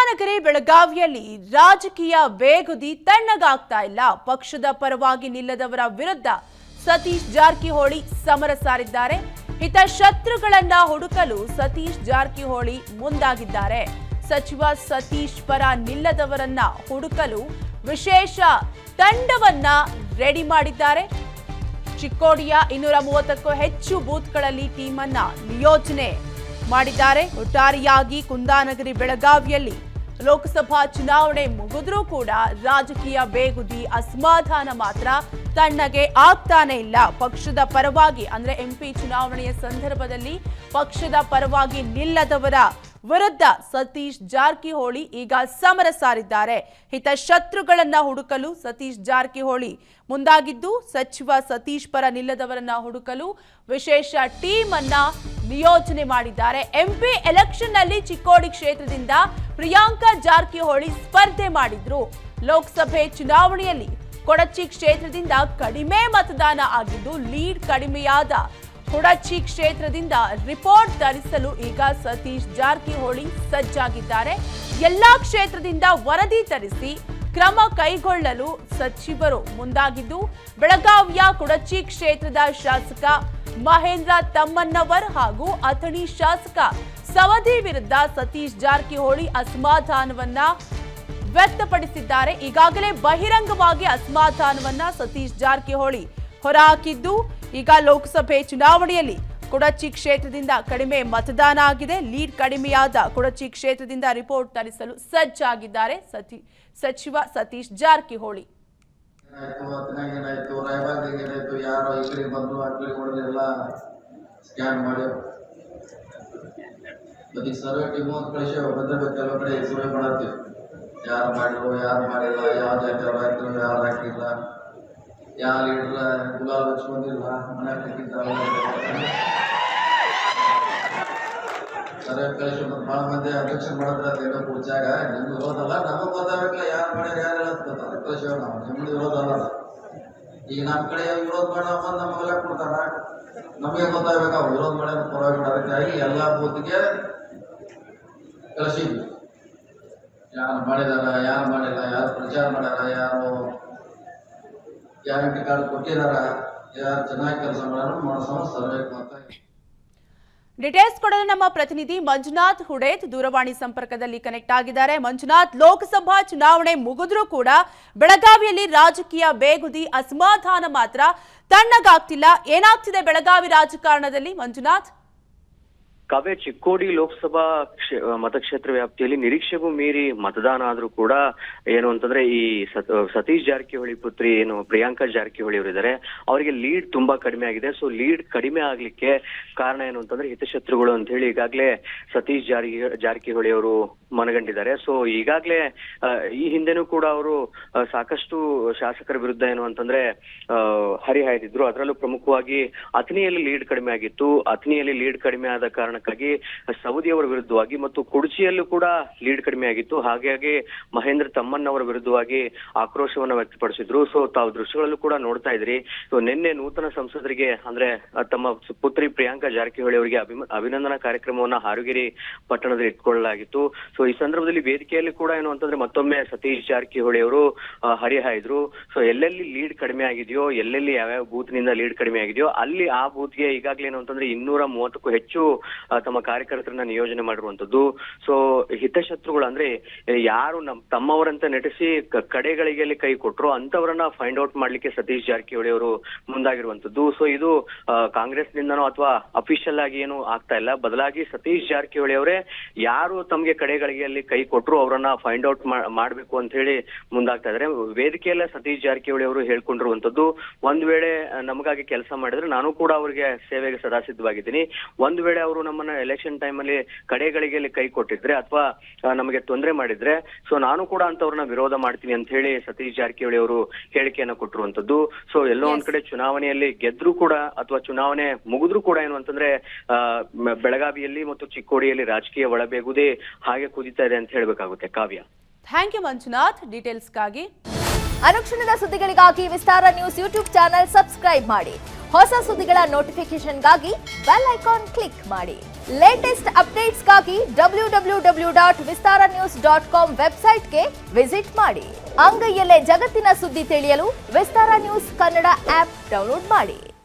ಕುಂದಾನಗರಿ ಬೆಳಗಾವಿಯಲ್ಲಿ ರಾಜಕೀಯ ಬೇಗುದಿ ತಣ್ಣಗಾಗ್ತಾ ಇಲ್ಲ. ಪಕ್ಷದ ಪರವಾಗಿ ನಿಲ್ಲದವರ ವಿರುದ್ಧ ಸತೀಶ್ ಜಾರಕಿಹೊಳಿ ಸಮರ ಸಾರಿದ್ದಾರೆ. ಹಿತಶತ್ರುಗಳನ್ನ ಹುಡುಕಲು ಸತೀಶ್ ಜಾರಕಿಹೊಳಿ ಮುಂದಾಗಿದ್ದಾರೆ. ಸಚಿವ ಸತೀಶ್ ಪರ ನಿಲ್ಲದವರನ್ನ ಹುಡುಕಲು ವಿಶೇಷ ತಂಡವನ್ನ ರೆಡಿ ಮಾಡಿದ್ದಾರೆ. ಚಿಕ್ಕೋಡಿಯ 230ಕ್ಕೂ ಹೆಚ್ಚು ಬೂತ್ಗಳಲ್ಲಿ ಟೀಮ್ ಅನ್ನ ನಿಯೋಜನೆ ಮಾಡಿದ್ದಾರೆ. ಒಟ್ಟಾರೆಯಾಗಿ ಕುಂದಾನಗರಿ ಬೆಳಗಾವಿಯಲ್ಲಿ ಲೋಕಸಭಾ ಚುನಾವಣೆ ಮುಗಿದ್ರೂ ಕೂಡ ರಾಜಕೀಯ ಬೇಗುದಿ ಅಸಮಾಧಾನ ಮಾತ್ರ ತಣ್ಣಗೆ ಆಗ್ತಾನೆ ಇಲ್ಲ. ಪಕ್ಷದ ಪರವಾಗಿ ಅಂದ್ರೆ ಎಂಪಿ ಚುನಾವಣೆಯ ಸಂದರ್ಭದಲ್ಲಿ ಪಕ್ಷದ ಪರವಾಗಿ ನಿಲ್ಲದವರ ವಿರುದ್ಧ ಸತೀಶ್ ಜಾರಕಿಹೊಳಿ ಈಗ ಸಮರ ಸಾರಿದ್ದಾರೆ. ಹಿತಶತ್ರುಗಳನ್ನ ಹುಡುಕಲು ಸತೀಶ್ ಜಾರಕಿಹೊಳಿ ಮುಂದಾಗಿದ್ದು, ಸಚಿವ ಸತೀಶ್ ಪರ ನಿಲ್ಲದವರನ್ನ ಹುಡುಕಲು ವಿಶೇಷ ಟೀಮ್ ಅನ್ನ ನಿಯೋಜನೆ ಮಾಡಿದ್ದಾರೆ. ಎಂಪಿ ಎಲೆಕ್ಷನ್ ನಲ್ಲಿ ಚಿಕ್ಕೋಡಿ ಕ್ಷೇತ್ರದಿಂದ ಪ್ರಿಯಾಂಕಾ ಜಾರಕಿಹೊಳಿ ಸ್ಪರ್ಧೆ ಮಾಡಿದ್ರು. ಲೋಕಸಭೆ ಚುನಾವಣೆಯಲ್ಲಿ ಕೊಡಚಿ ಕ್ಷೇತ್ರದಿಂದ ಕಡಿಮೆ ಮತದಾನ ಆಗಿದ್ದು, ಲೀಡ್ ಕಡಿಮೆಯಾದ ಕೊಡಚಿ ಕ್ಷೇತ್ರದಿಂದ ರಿಪೋರ್ಟ್ ತರಿಸಲು ಈಗ ಸತೀಶ್ ಜಾರಕಿಹೊಳಿ ಸಜ್ಜಾಗಿದ್ದಾರೆ. ಎಲ್ಲಾ ಕ್ಷೇತ್ರದಿಂದ ವರದಿ ತರಿಸಿ ಕ್ರಮ ಕೈಗೊಳ್ಳಲು ಸಚಿವರು ಮುಂದಾಗಿದ್ದು, ಬೆಳಗಾವಿಯ ಕೊಡಚಿ ಕ್ಷೇತ್ರದ ಶಾಸಕ ಮಹೇಂದ್ರ ತಮ್ಮಣ್ಣವರ್ ಹಾಗೂ ಅಥಣಿ ಶಾಸಕ ಸವದಿ ವಿರುದ್ಧ ಸತೀಶ್ ಜಾರಕಿಹೊಳಿ ಅಸಮಾಧಾನವನ್ನ ವ್ಯಕ್ತಪಡಿಸಿದ್ದಾರೆ. ಈಗಾಗಲೇ ಬಹಿರಂಗವಾಗಿ ಅಸಮಾಧಾನವನ್ನ ಸತೀಶ್ ಜಾರಕಿಹೊಳಿ ಹೊರಹಾಕಿದ್ದು, ಈಗ ಲೋಕಸಭೆ ಚುನಾವಣೆಯಲ್ಲಿ ಕೊಡಚಿ ಕ್ಷೇತ್ರದಿಂದ ಕಡಿಮೆ ಮತದಾನ ಆಗಿದೆ. ಲೀಡ್ ಕಡಿಮೆಯಾದ ಕೊಡಚಿ ಕ್ಷೇತ್ರದಿಂದ ರಿಪೋರ್ಟ್ ತರಿಸಲು ಸಜ್ಜಾಗಿದ್ದಾರೆ ಸಚಿವ ಸತೀಶ್ ಜಾರಕಿಹೊಳಿ. ಯಾರು ಮಾಡಿದ್ರು, ಯಾರು ಮಾಡಿಲ್ಲ, ಯಾವ ಜಾತಿಯವ್ರು ಹಾಕಿದ್ರು, ಯಾರು ಹಾಕಿಲ್ಲ, ಯಾವ ಲೀಡರ್ ಗುಲಾಲ್ ಹಚ್ಕೊಂಡಿಲ್ಲ, ಮನೆ ಸರ್ವೆ ಕಳಿಸಿ ಭಾಳ ಮಂದಿ ಅಬ್ಜೆಕ್ಷನ್ ಮಾಡಿದ್ರೆ ಏನೋ ಕುಡ್ಚಾಗ ನಿಮ್ಗೆ ವಿರೋಧಲ್ಲ, ನಮಗೆ ಗೊತ್ತಾಗಬೇಕಲ್ಲ ಯಾರು ಮಾಡ್ಯಾರ ಯಾರು ಹೇಳತ್ತಾರೆ. ಅದಕ್ಕೆ ಕಳಿಸಿವ್ ನಾವು, ನಿಮ್ದು ವಿರೋಧ ಅಲ್ಲ. ಈಗ ನಮ್ಮ ಕಡೆ ವಿರೋಧ ಮಾಡೋ ನಮಗೆಲ್ಲ ಕೊಡ್ತಾರ, ನಮಗೆ ಗೊತ್ತಾಗಬೇಕು ಅವ್ರು ವಿರೋಧ ಮಾಡ್ಯಾರ ಪರವಾಗಿ. ಅದಕ್ಕಾಗಿ ಎಲ್ಲ ಬೂತ್ಗೆ ಕಳಿಸಿದ್ವಿ. ಯಾರು ಮಾಡಿದಾರ, ಯಾರು ಮಾಡಿಲ್ಲ, ಯಾರು ಪ್ರಚಾರ ಮಾಡ್ಯಾರ, ಯಾರು ಗ್ಯಾರಂಟಿ ಕಾರ್ಡ್ ಕೊಟ್ಟಿದಾರ, ಯಾರು ಚೆನ್ನಾಗಿ ಕೆಲಸ ಮಾಡ್ಯಾರ ಸರ್ವೆ ಮಾಡ್ತಾ. ಡೀಟೇಲ್ಸ್ ಕೊಡಲು ನಮ್ಮ ಪ್ರತಿನಿಧಿ ಮಂಜುನಾಥ್ ಹುಡೇತ್ ದೂರವಾಣಿ ಸಂಪರ್ಕದಲ್ಲಿ ಕನೆಕ್ಟ್ ಆಗಿದ್ದಾರೆ. ಮಂಜುನಾಥ್, ಲೋಕಸಭಾ ಚುನಾವಣೆ ಮುಗಿದ್ರೂ ಕೂಡ ಬೆಳಗಾವಿಯಲ್ಲಿ ರಾಜಕೀಯ ಬೇಗುದಿ ಅಸಮಾಧಾನ ಮಾತ್ರ ತಣ್ಣಗಾಗ್ತಿಲ್ಲ. ಏನಾಗ್ತಿದೆ ಬೆಳಗಾವಿ ರಾಜಕಾರಣದಲ್ಲಿ ಮಂಜುನಾಥ್? ಕಾವ್ಯ, ಚಿಕ್ಕೋಡಿ ಲೋಕಸಭಾ ಮತಕ್ಷೇತ್ರ ವ್ಯಾಪ್ತಿಯಲ್ಲಿ ನಿರೀಕ್ಷೆಗೂ ಮೀರಿ ಮತದಾನ ಆದ್ರೂ ಕೂಡ ಏನು ಅಂತಂದ್ರೆ ಈ ಸತೀಶ್ ಜಾರಕಿಹೊಳಿ ಪುತ್ರಿ ಏನು ಪ್ರಿಯಾಂಕಾ ಜಾರಕಿಹೊಳಿ ಅವರಿದ್ದಾರೆ, ಅವರಿಗೆ ಲೀಡ್ ತುಂಬಾ ಕಡಿಮೆ ಆಗಿದೆ. ಸೊ ಲೀಡ್ ಕಡಿಮೆ ಆಗ್ಲಿಕ್ಕೆ ಕಾರಣ ಏನು ಅಂತಂದ್ರೆ ಹಿತಶತ್ರುಗಳು ಅಂತ ಹೇಳಿ ಈಗಾಗಲೇ ಸತೀಶ್ ಜಾರಕಿಹೊಳಿ ಅವರು ಮನಗಂಡಿದ್ದಾರೆ. ಸೊ ಈಗಾಗಲೇ ಈ ಹಿಂದೆನೂ ಕೂಡ ಅವರು ಸಾಕಷ್ಟು ಶಾಸಕರ ವಿರುದ್ಧ ಏನು ಅಂತಂದ್ರೆ ಹರಿಹಾಯ್ದಿದ್ರು. ಅದರಲ್ಲೂ ಪ್ರಮುಖವಾಗಿ ಅಥಣಿಯಲ್ಲಿ ಲೀಡ್ ಕಡಿಮೆ ಆಗಿತ್ತು. ಅಥಣಿಯಲ್ಲಿ ಲೀಡ್ ಕಡಿಮೆ ಆದ ಕಾರಣಕ್ಕಾಗಿ ಸವದಿ ಅವರ ವಿರುದ್ಧವಾಗಿ ಮತ್ತು ಕುಡಚಿಯಲ್ಲೂ ಕೂಡ ಲೀಡ್ ಕಡಿಮೆ ಆಗಿತ್ತು. ಹಾಗಾಗಿ ಮಹೇಂದ್ರ ತಮ್ಮಣ್ಣವರ ವಿರುದ್ಧವಾಗಿ ಆಕ್ರೋಶವನ್ನ ವ್ಯಕ್ತಪಡಿಸಿದ್ರು. ಸೊ ತಾವು ದೃಶ್ಯಗಳಲ್ಲೂ ಕೂಡ ನೋಡ್ತಾ ಇದ್ರಿ. ಸೊ ನಿನ್ನೆ ನೂತನ ಸಂಸದರಿಗೆ ಅಂದ್ರೆ ತಮ್ಮ ಪುತ್ರಿ ಪ್ರಿಯಾಂಕಾ ಜಾರಕಿಹೊಳಿ ಅವರಿಗೆ ಅಭಿನಂದನಾ ಕಾರ್ಯಕ್ರಮವನ್ನ ಹಾರುಗಿರಿ ಪಟ್ಟಣದಲ್ಲಿ ಇಟ್ಕೊಳ್ಳಲಾಗಿತ್ತು. ಸೊ ಈ ಸಂದರ್ಭದಲ್ಲಿ ವೇದಿಕೆಯಲ್ಲಿ ಕೂಡ ಏನು ಅಂತಂದ್ರೆ ಮತ್ತೊಮ್ಮೆ ಸತೀಶ್ ಜಾರಕಿಹೊಳಿ ಅವರು ಹರಿಹಾಯ್ದ್ರು. ಸೊ ಎಲ್ಲೆಲ್ಲಿ ಲೀಡ್ ಕಡಿಮೆ ಆಗಿದೆಯೋ, ಎಲ್ಲೆಲ್ಲಿ ಯಾವ್ಯಾವ ಬೂತ್ ನಿಂದ ಲೀಡ್ ಕಡಿಮೆ ಆಗಿದೆಯೋ ಅಲ್ಲಿ ಆ ಬೂತ್ಗೆ ಈಗಾಗಲೇ ಏನು ಅಂತಂದ್ರೆ 230ಕ್ಕೂ ಹೆಚ್ಚು ತಮ್ಮ ಕಾರ್ಯಕರ್ತರನ್ನ ನಿಯೋಜನೆ ಮಾಡಿರುವಂತದ್ದು. ಸೊ ಹಿತಶತ್ರುಗಳು ಅಂದ್ರೆ ಯಾರು ತಮ್ಮವರಂತ ನಟಿಸಿ ಕಡೆಗಳಿಗೆ ಕೈ ಕೊಟ್ರು ಅಂತವರನ್ನ ಫೈಂಡ್ ಔಟ್ ಮಾಡ್ಲಿಕ್ಕೆ ಸತೀಶ್ ಜಾರಕಿಹೊಳಿ ಅವರು ಮುಂದಾಗಿರುವಂತದ್ದು. ಸೊ ಇದು ಕಾಂಗ್ರೆಸ್ ನಿಂದನೋ ಅಥವಾ ಅಫಿಷಿಯಲ್ ಆಗಿ ಏನು ಆಗ್ತಾ ಇಲ್ಲ, ಬದಲಾಗಿ ಸತೀಶ್ ಜಾರಕಿಹೊಳಿ ಅವರೇ ಯಾರು ತಮ್ಗೆ ಕಡೆಗಳಿಗೆಯಲ್ಲಿ ಕೈ ಕೊಟ್ರು ಅವರನ್ನ ಫೈಂಡ್ ಔಟ್ ಮಾಡ್ಬೇಕು ಅಂತ ಹೇಳಿ ಮುಂದಾಗ್ತಾ ಇದಾರೆ. ವೇದಿಕೆಯಲ್ಲ ಸತೀಶ್ ಜಾರಕಿಹೊಳಿ ಅವರು ಹೇಳ್ಕೊಂಡಿರುವಂತದ್ದು, ಒಂದ್ ವೇಳೆ ನಮಗಾಗಿ ಕೆಲಸ ಮಾಡಿದ್ರೆ ನಾನು ಕೂಡ ಅವರಿಗೆ ಸೇವೆಗೆ ಸದಾ ಸಿದ್ಧವಾಗಿದ್ದೀನಿ. ಒಂದ್ ವೇಳೆ ಅವರು ನಮ್ಮನ್ನ ಎಲೆಕ್ಷನ್ ಟೈಮ್ ಅಲ್ಲಿ ಕಡೆಗಳಿಗೆ ಕೈ ಕೊಟ್ಟಿದ್ರೆ ಅಥವಾ ನಮಗೆ ತೊಂದರೆ ಮಾಡಿದ್ರೆ ಸೊ ನಾನು ಕೂಡ ಅಂತವ್ರನ್ನ ವಿರೋಧ ಮಾಡ್ತೀನಿ ಅಂತ ಹೇಳಿ ಸತೀಶ್ ಜಾರಕಿಹೊಳಿ ಅವರು ಹೇಳಿಕೆಯನ್ನ ಕೊಟ್ಟಿರುವಂತದ್ದು. ಸೊ ಎಲ್ಲೋ ಒಂದ್ ಕಡೆ ಚುನಾವಣೆಯಲ್ಲಿ ಗೆದ್ರು ಕೂಡ ಅಥವಾ ಚುನಾವಣೆ ಮುಗಿದ್ರು ಕೂಡ ಏನು ಅಂತಂದ್ರೆ ಬೆಳಗಾವಿಯಲ್ಲಿ ಮತ್ತು ಚಿಕ್ಕೋಡಿಯಲ್ಲಿ ರಾಜಕೀಯ ಒಳಬೇಗುದೇ ಹಾಗೆ ಕುದಿತಾ ಇದೆ ಅಂತ ಹೇಳ್ಬೇಕಾಗುತ್ತೆ. ಕಾವ್ಯ, ಥ್ಯಾಂಕ್ ಯು ಮಂಜುನಾಥ್ ಡೀಟೇಲ್ಸ್ಗಾಗಿ. ಅನುಕ್ಷಣದ ಸುದ್ದಿಗಳಿಗಾಗಿ ವಿಸ್ತಾರ ನ್ಯೂಸ್ ಯೂಟ್ಯೂಬ್ ಚಾನೆಲ್ ಸಬ್ಸ್ಕ್ರೈಬ್ ಮಾಡಿ. ಹೊಸ ಸುದ್ದಿಗಳ ನೋಟಿಫಿಕೇಶನ್ಗಾಗಿ ಬೆಲ್ ಐಕಾನ್ ಕ್ಲಿಕ್ ಮಾಡಿ. ಲೇಟೆಸ್ಟ್ ಅಪ್ಡೇಟ್ಸ್ಗಾಗಿ www.vistaranews.com ವೆಬ್ಸೈಟ್ಗೆ ವಿಸಿಟ್ ಮಾಡಿ. ಅಂಗೈಯಲ್ಲೇ ಜಗತ್ತಿನ ಸುದ್ದಿ ತಿಳಿಯಲು ವಿಸ್ತಾರ ನ್ಯೂಸ್ ಕನ್ನಡ ಆಪ್ ಡೌನ್ಲೋಡ್ ಮಾಡಿ.